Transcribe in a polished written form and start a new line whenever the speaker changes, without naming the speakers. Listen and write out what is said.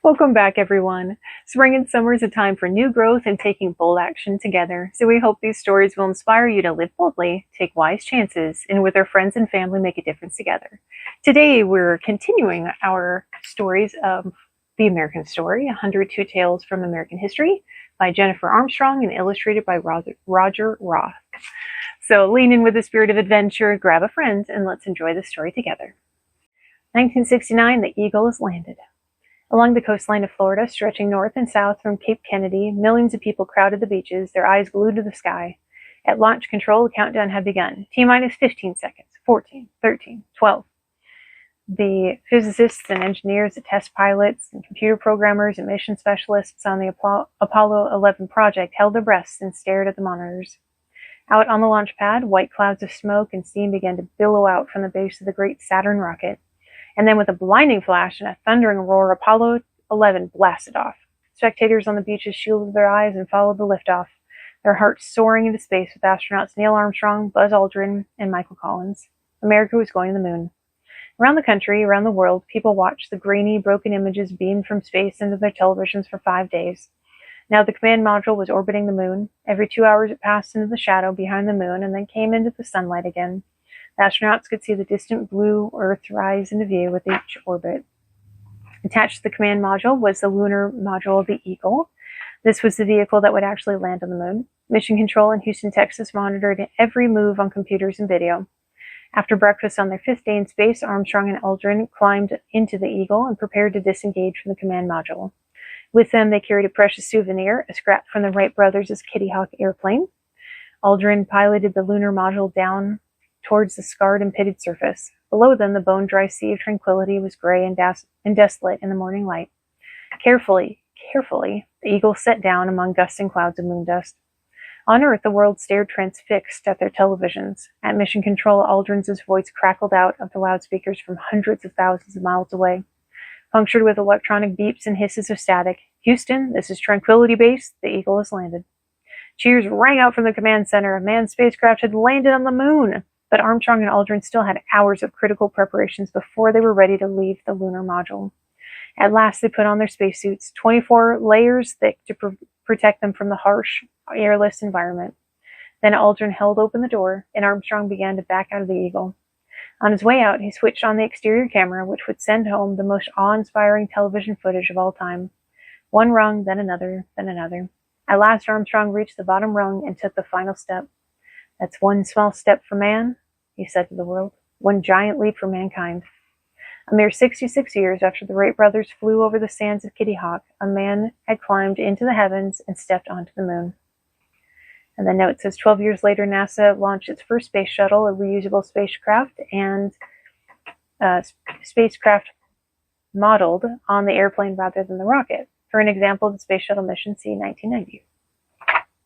Welcome back, everyone. Spring and summer is a time for new growth and taking bold action together. So we hope these stories will inspire you to live boldly, take wise chances, and with our friends and family make a difference together. Today, we're continuing our stories of The American Story, 102 Tales from American History by Jennifer Armstrong and illustrated by Roger Roth. So lean in with the spirit of adventure, grab a friend, and let's enjoy the story together. 1969, the Eagle has landed. Along the coastline of Florida, stretching north and south from Cape Kennedy, millions of people crowded the beaches, their eyes glued to the sky. At launch control, the countdown had begun. T-minus 15 seconds, 14, 13, 12. The physicists and engineers, the test pilots, and computer programmers and mission specialists on the Apollo 11 project held their breaths and stared at the monitors. Out on the launch pad, white clouds of smoke and steam began to billow out from the base of the great Saturn rocket. And then with a blinding flash and a thundering roar, Apollo 11 blasted off. Spectators on the beaches shielded their eyes and followed the liftoff, their hearts soaring into space with astronauts Neil Armstrong, Buzz Aldrin, and Michael Collins. America was going to the moon. Around the country, around the world, people watched the grainy, broken images beamed from space into their televisions for 5 days. Now the command module was orbiting the moon. Every 2 hours it passed into the shadow behind the moon and then came into the sunlight again. The astronauts could see the distant blue Earth rise into view with each orbit. Attached to the command module was the lunar module of the Eagle. This was the vehicle that would actually land on the moon. Mission Control in Houston, Texas monitored every move on computers and video. After breakfast on their 5th day in space, Armstrong and Aldrin climbed into the Eagle and prepared to disengage from the command module. With them, they carried a precious souvenir, a scrap from the Wright brothers' Kitty Hawk airplane. Aldrin piloted the lunar module down towards the scarred and pitted surface. Below them, the bone-dry sea of tranquility was gray and desolate in the morning light. Carefully, the Eagle set down among gusting clouds of moon dust. On Earth, the world stared transfixed at their televisions. At Mission Control, Aldrin's voice crackled out of the loudspeakers from hundreds of thousands of miles away, punctured with electronic beeps and hisses of static. Houston, this is Tranquility Base. The Eagle has landed. Cheers rang out from the command center. A manned spacecraft had landed on the moon. But Armstrong and Aldrin still had hours of critical preparations before they were ready to leave the lunar module. At last, they put on their spacesuits, 24 layers thick to protect them from the harsh, airless environment. Then Aldrin held open the door, and Armstrong began to back out of the Eagle. On his way out, he switched on the exterior camera, which would send home the most awe-inspiring television footage of all time. One rung, then another, then another. At last, Armstrong reached the bottom rung and took the final step. That's one small step for man, he said to the world, one giant leap for mankind. A mere 66 years after the Wright brothers flew over the sands of Kitty Hawk, a man had climbed into the heavens and stepped onto the moon. And the note says 12 years later, NASA launched its first space shuttle, a reusable spacecraft, and spacecraft modeled on the airplane rather than the rocket. For an example of the space shuttle mission, see 1990.